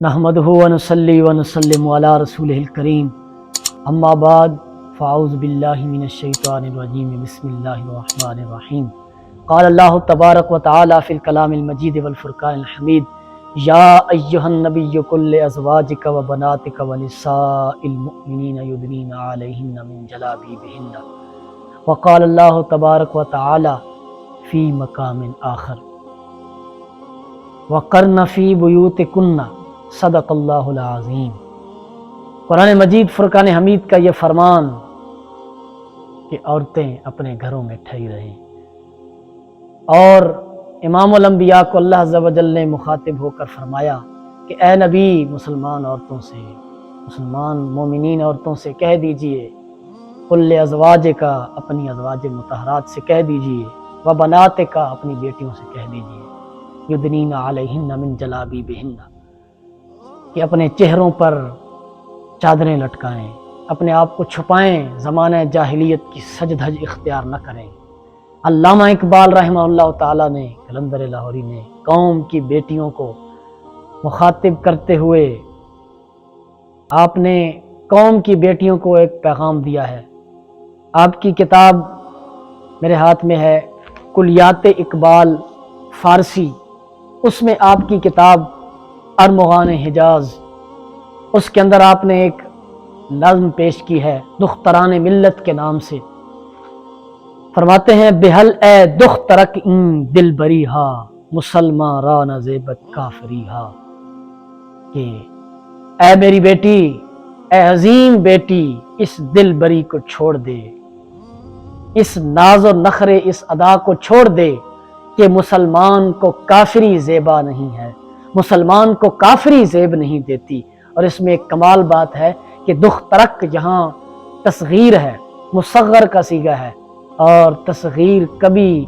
نحمدہ ونصلی ونسلم علی رسولہ الکریم اما بعد فاعوذ باللہ من الشیطان الرجیم بسم اللہ الرحمن الرحیم قال اللہ تبارک و تعالی فی الکلام المجید والفرقان الحمید یا ایہا النبی قل لازواجک و بناتک و نساء المؤمنین یدنین علیہن من جلابیبہن وقال اللہ تبارک و تعالی فی مقام آخر وقرن فی بیوتکن صدق اللہ العظیم۔ قرآن مجید فرقان حمید کا یہ فرمان کہ عورتیں اپنے گھروں میں ٹھہری رہیں، اور امام الانبیاء کو اللہ عز و جل نے مخاطب ہو کر فرمایا کہ اے نبی مسلمان عورتوں سے، مسلمان مومنین عورتوں سے کہہ دیجئے، قل لازواجک اپنی ازواج مطہرات سے کہہ دیجئے، و بناتک اپنی بیٹیوں سے کہہ دیجئے، یدنین علیہن من جلابیبہن کہ اپنے چہروں پر چادریں لٹکائیں، اپنے آپ کو چھپائیں، زمانہ جاہلیت کی سج دھج اختیار نہ کریں۔ علامہ اقبال رحمہ اللہ تعالیٰ نے، قلندر لاہوری نے قوم کی بیٹیوں کو مخاطب کرتے ہوئے آپ نے قوم کی بیٹیوں کو ایک پیغام دیا ہے۔ آپ کی کتاب میرے ہاتھ میں ہے، کلیات اقبال فارسی، اس میں آپ کی کتاب ارمغان حجاز، اس کے اندر آپ نے ایک نظم پیش کی ہے دختران ملت کے نام سے۔ فرماتے ہیں بہل اے دخترک این دل بری ہا مسلمان را نہ زیبت کافری ہا، کہ اے میری بیٹی، اے عظیم بیٹی، اس دل بری کو چھوڑ دے، اس ناز و نخرے اس ادا کو چھوڑ دے کہ مسلمان کو کافری زیبا نہیں ہے، مسلمان کو کافری زیب نہیں دیتی۔ اور اس میں ایک کمال بات ہے کہ دخترک یہاں تصغیر ہے، مصغر کا صیغہ ہے، اور تصغیر کبھی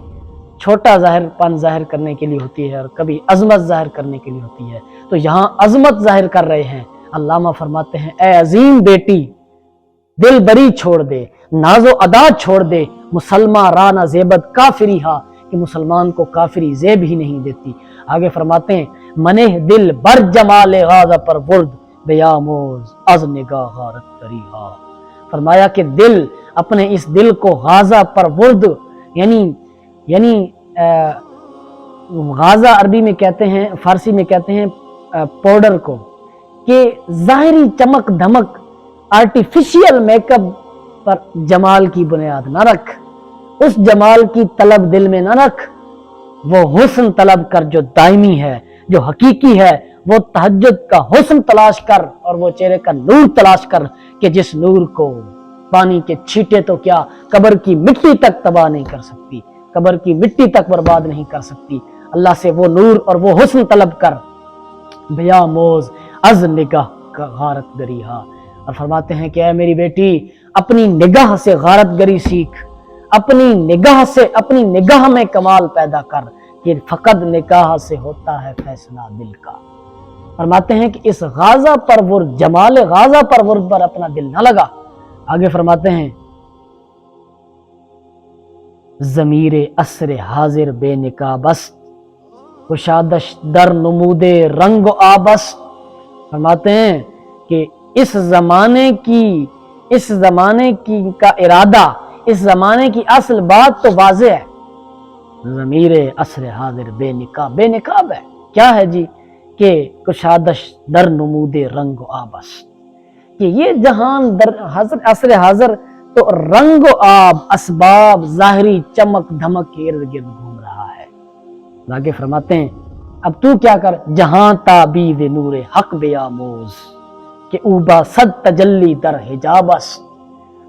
چھوٹا پن ظاہر کرنے کے لیے ہوتی ہے اور کبھی عظمت ظاہر کرنے کے لیے ہوتی ہے، تو یہاں عظمت ظاہر کر رہے ہیں۔ علامہ فرماتے ہیں اے عظیم بیٹی، دل بری چھوڑ دے، ناز و ادا چھوڑ دے، مسلمہ رانا زیبت کافری ہا، کہ مسلمان کو کافری زیب ہی نہیں دیتی۔ آگے فرماتے ہیں منہ دل بر جمال غازہ پر ورد بیاموز از نگاہ غارت کری ہا، فرمایا کہ دل، اپنے اس دل کو غازہ پر ورد، یعنی غازہ عربی میں کہتے ہیں، فارسی میں کہتے ہیں پاؤڈر کو، کہ ظاہری چمک دھمک آرٹیفیشیل میک اپ پر جمال کی بنیاد نہ رکھ، اس جمال کی طلب دل میں نہ رکھ، وہ حسن طلب کر جو دائمی ہے، جو حقیقی ہے، وہ تہجد کا حسن تلاش کر اور وہ چہرے کا نور تلاش کر، کہ جس نور کو پانی کے چھینٹے تو کیا قبر کی مٹی تک تباہ نہیں کر سکتی، قبر کی مٹی تک برباد نہیں کر سکتی۔ اللہ سے وہ نور اور وہ حسن طلب کر، بیاموز از نگاہ کا غارت گری ہا، اور فرماتے ہیں کہ اے میری بیٹی، اپنی نگاہ سے غارت گری سیکھ، اپنی نگاہ سے، اپنی نگاہ میں کمال پیدا کر، کہ فقط نگاہ سے ہوتا ہے فیصلہ دل کا۔ فرماتے ہیں کہ اس غازہ پرور، جمال غازہ پرور پر اپنا دل نہ لگا۔ آگے فرماتے ہیں ضمیر عصر حاضر بے نقاب است، کشادش در نمود رنگ و آب است، فرماتے ہیں کہ اس زمانے کی کا ارادہ، اس زمانے کی اصل بات تو واضح ہے، ضمیر عصر حاضر بے نقاب ہے، کیا ہے جی؟ کہ کشادش در نمود رنگ و آب است، کہ یہ جہان در عصر حاضر تو رنگ و آب، اسباب، ظاہری چمک دھمک کے ارد گرد گھوم رہا ہے۔ آگے فرماتے ہیں اب تو کیا کر، جہاں تعبید نور حق بیاموز، کہ اوبا صد تجلی در حجاب است،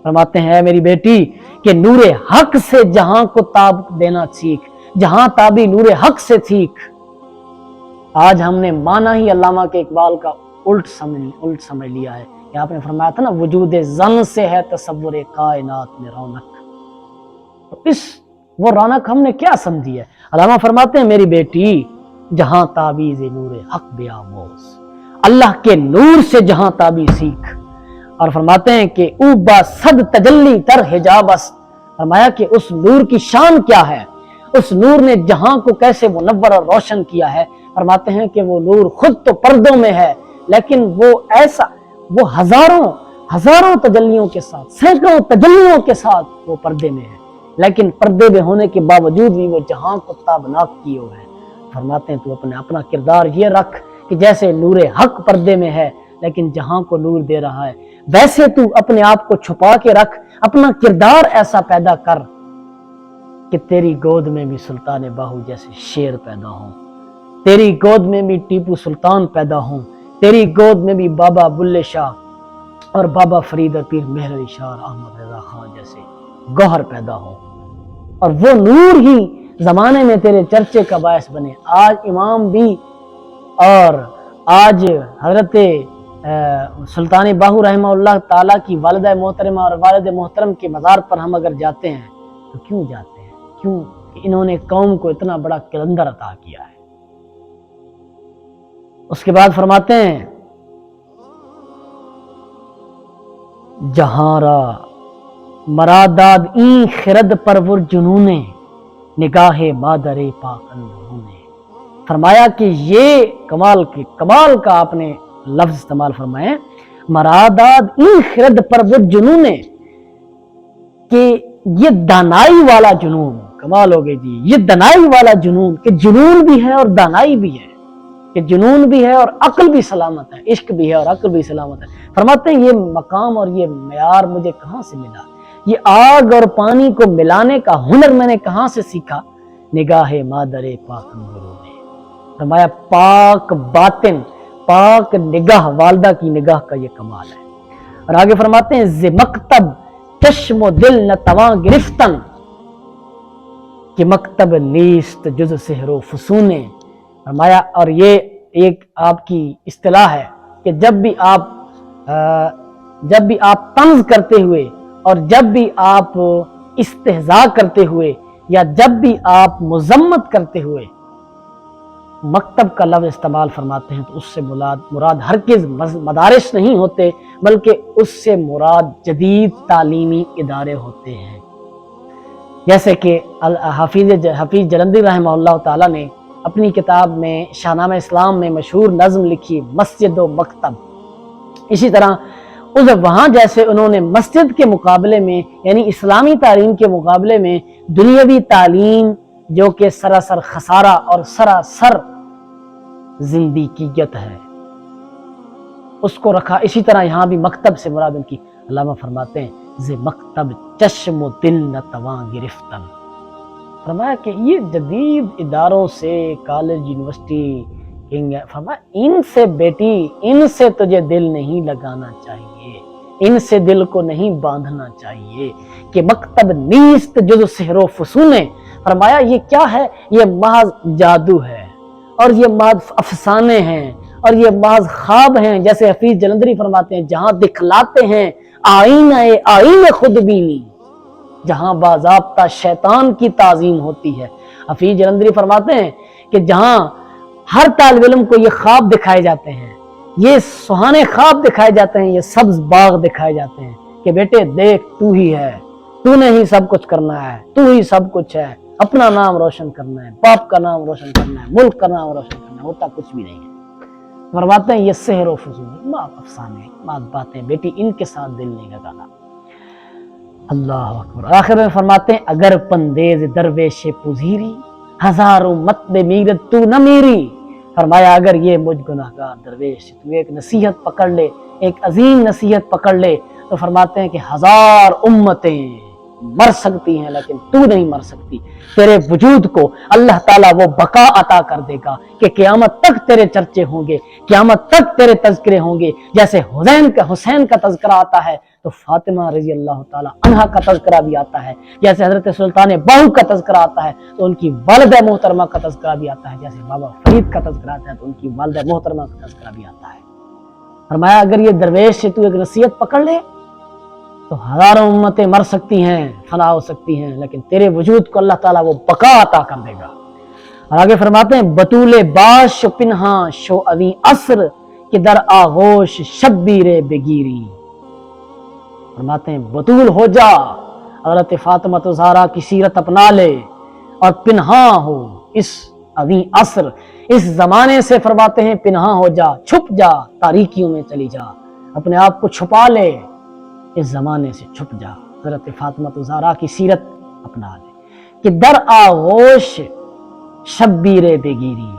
فرماتے ہیں اے میری بیٹی کہ نور حق سے جہاں کو تاب دینا سیکھ، جہاں تابی نور حق سے سیکھ۔ آج ہم نے معنی ہی علامہ کے اقبال کا الٹ سمجھ لیا ہے، کہ آپ نے فرمایا تھا نا وجود زن سے ہے تصور کائنات میں رونق، تو وہ رونق ہم نے کیا سمجھی ہے؟ علامہ فرماتے ہیں میری بیٹی، جہاں تعبیز نور حق بیاموز، اللہ کے نور سے جہاں تعبیر سیکھ، اور فرماتے ہیں کہ اوبا صد تجلی تر حجاب است، فرمایا کہ اس نور کی شان کیا ہے، اس نور نے جہاں کو کیسے منور اور روشن کیا ہے۔ فرماتے ہیں کہ وہ نور خود تو پردوں میں ہے، لیکن وہ ہزاروں تجلیوں کے ساتھ، سینکڑوں تجلیوں کے ساتھ وہ پردے میں ہے، لیکن پردے میں ہونے کے باوجود بھی وہ جہاں کو تابناک کیے ہوئے ہیں۔ فرماتے ہیں تو اپنا کردار یہ رکھ کہ جیسے نور حق پردے میں ہے لیکن جہاں کو نور دے رہا ہے، ویسے تو اپنے آپ کو چھپا کے رکھ، اپنا کردار ایسا پیدا کر کہ تیری گود میں بھی سلطان باہو جیسے شیر پیدا ہوں، تیری گود میں بھی ٹیپو سلطان پیدا ہوں، تیری گود میں بھی بابا بلے شاہ اور بابا فرید پیر مہر علی شاہ اور احمد رضا خان جیسے گوہر پیدا ہوں، اور وہ نور ہی زمانے میں تیرے چرچے کا باعث بنے۔ آج امام بھی اور آج حضرت سلطان باہو رحمہ اللہ تعالیٰ کی والدہ محترمہ اور والد محترم کے مزار پر ہم اگر جاتے ہیں تو کیوں جاتے ہیں؟ کیوں کہ انہوں نے قوم کو اتنا بڑا کلندر عطا کیا ہے۔ اس کے بعد فرماتے ہیں جہاں را مراداد این خرد پرور جنونے نگاہ مادر پاک اندرونے۔ فرمایا کہ یہ کمال کا آپ نے لفظ استعمال فرمائے، مراداد این خرد پرور جنونے، کہ یہ دانائی والا جنون، کمال ہو گئی جی، یہ دانائی والا جنون، کہ جنون بھی ہے اور دانائی بھی ہے، کہ جنون بھی ہے اور عقل بھی سلامت ہے، عشق بھی ہے اور عقل بھی سلامت ہے۔ فرماتے ہیں یہ مقام اور یہ معیار مجھے کہاں سے ملا؟ یہ آگ اور پانی کو ملانے کا ہنر میں نے کہاں سے سیکھا؟ نگاہ مادر پاک اندروں میں۔ فرمایا پاک باطن، پاک نگاہ، والدہ کی نگاہ کا یہ کمال ہے۔ اور آگے فرماتے ہیں ز مکتب چشم و دل نہ تواں گرفتن، کہ مکتب نیست جز سحر و فسونے۔ فرمایا اور یہ ایک آپ کی اصطلاح ہے کہ جب بھی آپ طنز کرتے ہوئے اور جب بھی آپ استہزاء کرتے ہوئے یا جب بھی آپ مذمت کرتے ہوئے مکتب کا لفظ استعمال فرماتے ہیں تو اس سے مراد ہرگز مدارس نہیں ہوتے، بلکہ اس سے مراد جدید تعلیمی ادارے ہوتے ہیں۔ جیسے کہ حفیظ جلندی رحمہ اللہ تعالیٰ نے اپنی کتاب میں شاہنامہ اسلام میں مشہور نظم لکھی مسجد و مکتب۔ اسی طرح وہاں جیسے انہوں نے مسجد کے مقابلے میں یعنی اسلامی تعلیم کے مقابلے میں دنیاوی تعلیم جو کہ سراسر خسارہ اور سراسر زندگیت ہے اس کو رکھا، اسی طرح یہاں بھی مکتب سے مراد ان کی علامہ فرماتے ہیں ز مکتب چشم و دل نہ تواں گرفتن۔ فرمایا کہ یہ جدید اداروں سے کالج یونیورسٹی فرمایا ان سے بیٹی، ان سے تجھے دل نہیں لگانا چاہیے، ان سے دل کو نہیں باندھنا چاہیے کہ مکتب نیست جز سحر و فسونے۔ فرمایا یہ کیا ہے؟ یہ محض جادو ہے اور یہ محض افسانے ہیں اور یہ محض خواب ہیں، جیسے حفیظ جلندری فرماتے ہیں جہاں دکھلاتے ہیں آئینہ خود بینی، جہاں باضابطہ شیطان کی تعظیم ہوتی ہے۔ حفیظ جلندری فرماتے ہیں کہ جہاں ہر طالب علم کو یہ خواب دکھائے جاتے ہیں، یہ سہانے خواب دکھائے جاتے ہیں، یہ سبز باغ دکھائے جاتے ہیں کہ بیٹے دیکھ تو ہی ہے، تو نے ہی سب کچھ کرنا ہے، تو ہی سب کچھ ہے، اپنا نام روشن کرنا ہے، باپ کا نام روشن کرنا ہے، ملک کا نام روشن کرنا ہے، ہوتا کچھ بھی نہیں ہے۔ فرماتے ہیں یہ سحر و فضول، ماں افسانے، ماں باتیں، بیٹی ان کے ساتھ دل نہیں لگانا۔ اللہ اکبر۔ آخر میں فرماتے ہیں اگر پندیز درویش پذیری ہزاروں مت بے میرت تو نہ میری۔ فرمایا اگر یہ مجھ گناہگار درویش تو ایک نصیحت پکڑ لے، ایک عظیم نصیحت پکڑ لے، تو فرماتے ہیں کہ ہزار امتیں مر سکتی ہیں لیکن تو نہیں مر سکتی۔ تیرے وجود کو اللہ تعالیٰ وہ بقا عطا کر دے گا کہ قیامت تک تیرے چرچے ہوں گے، قیامت تک تیرے تذکرے ہوں گے۔ جیسے حسین کا تذکرہ آتا ہے تو فاطمہ رضی اللہ تعالیٰ عنہا کا تذکرہ بھی آتا ہے، جیسے حضرت سلطان باہو کا تذکرہ آتا ہے تو ان کی والدہ محترمہ کا تذکرہ بھی آتا ہے، جیسے بابا فرید کا تذکرہ آتا ہے تو ان کی والدہ محترمہ کا تذکرہ بھی آتا ہے۔ فرمایا اگر یہ درویش سے تو ایک نصیحت پکڑ لے تو ہزاروں امتیں مر سکتی ہیں، فنا ہو سکتی ہیں، لیکن تیرے وجود کو اللہ تعالیٰ وہ بقا عطا کر دے گا۔ اور آگے فرماتے ہیں بطول باش پنہاں شو اوی عصر کہ در آغوش شبیر بگیری۔ فرماتے ہیں بطول ہو جا، حضرت فاطمہ زہرا کی سیرت اپنا لے اور پنہاں ہو اس اوی عصر اس زمانے سے فرماتے ہیں پنہاں ہو جا، چھپ جا، تاریکیوں میں چلی جا، اپنے آپ کو چھپا لے، اس زمانے سے چھپ جا۔ حضرت فاطمہ زہرا کی سیرت اپنا لے کہ در آغوش شبیر بگیری،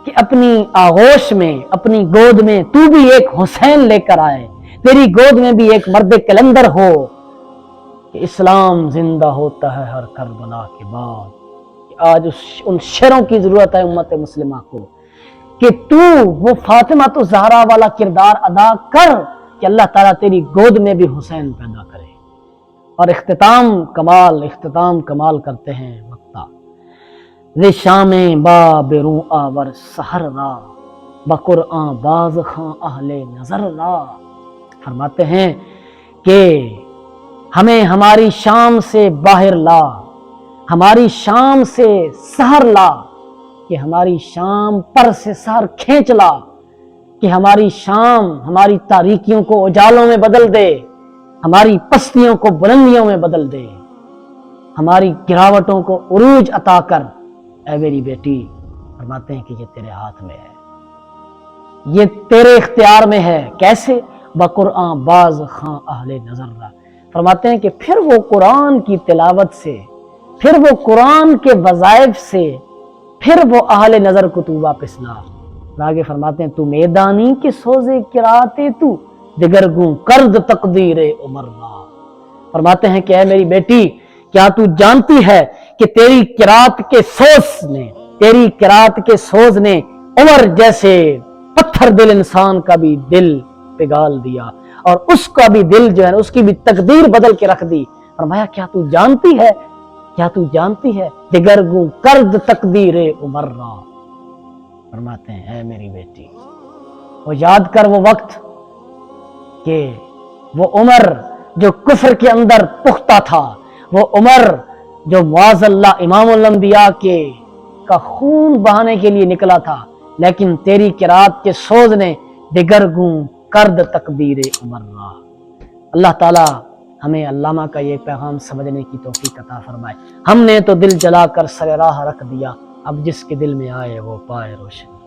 کہ اپنی آغوش میں، اپنی گود میں تو بھی ایک حسین لے کر آئے، تیری گود میں بھی ایک مرد کلندر ہو، کہ اسلام زندہ ہوتا ہے ہر کربلا کے بعد۔ آج ان شعروں کی ضرورت ہے امت مسلمہ کو کہ تو وہ فاطمہ زہرا والا کردار ادا کر کہ اللہ تعالیٰ تیری گود میں بھی حسین پیدا کرے۔ اور اختتام کمال کرتے ہیں وقتا رشام باب رو آور سحر را بقرآن باز خاں اہل نظر را، فرماتے ہیں کہ ہمیں ہماری شام سے باہر لا، ہماری شام سے سحر لا، کہ ہماری شام پر سے سحر کھینچ لا، کہ ہماری شام ہماری تاریکیوں کو اجالوں میں بدل دے، ہماری پستیوں کو بلندیوں میں بدل دے، ہماری گراوٹوں کو عروج عطا کر۔ اے میری بیٹی، فرماتے ہیں کہ یہ تیرے ہاتھ میں ہے، یہ تیرے اختیار میں ہے۔ کیسے؟ بقرآن باز خاں اہل نظر را، فرماتے ہیں کہ پھر وہ قرآن کی تلاوت سے، پھر وہ قرآن کے وظائف سے، پھر وہ اہل نظر کو تو واپس لا۔ آگے فرماتے ہیں تو میدانی کے سوزے کراتے تو دگرگوں کرد تقدیر عمر را، فرماتے ہیں کہ اے میری بیٹی، کیا تو جانتی ہے کہ تیری قرات کے سوز نے عمر جیسے پتھر دل انسان کا بھی دل پگھال دیا، اور اس کا بھی دل جو ہے اس کی بھی تقدیر بدل کے رکھ دی۔ فرمایا کیا تو جانتی ہے دگرگوں کرد تقدیر عمر را، فرماتے ہیں اے میری بیٹی، وہ یاد کر وہ وقت کہ وہ عمر جو کفر کے اندر پختہ تھا، وہ عمر جو معاذ اللہ امام الانبیاء کا خون بہانے کے لیے نکلا تھا، لیکن تیری قرات کے سوز نے دگرگوں کرد تقدیر عمر را۔ اللہ تعالی ہمیں علامہ کا یہ پیغام سمجھنے کی توفیق عطا فرمائے۔ ہم نے تو دل جلا کر سر راہ رکھ دیا، اب جس کے دل میں آئے وہ پائے روشن۔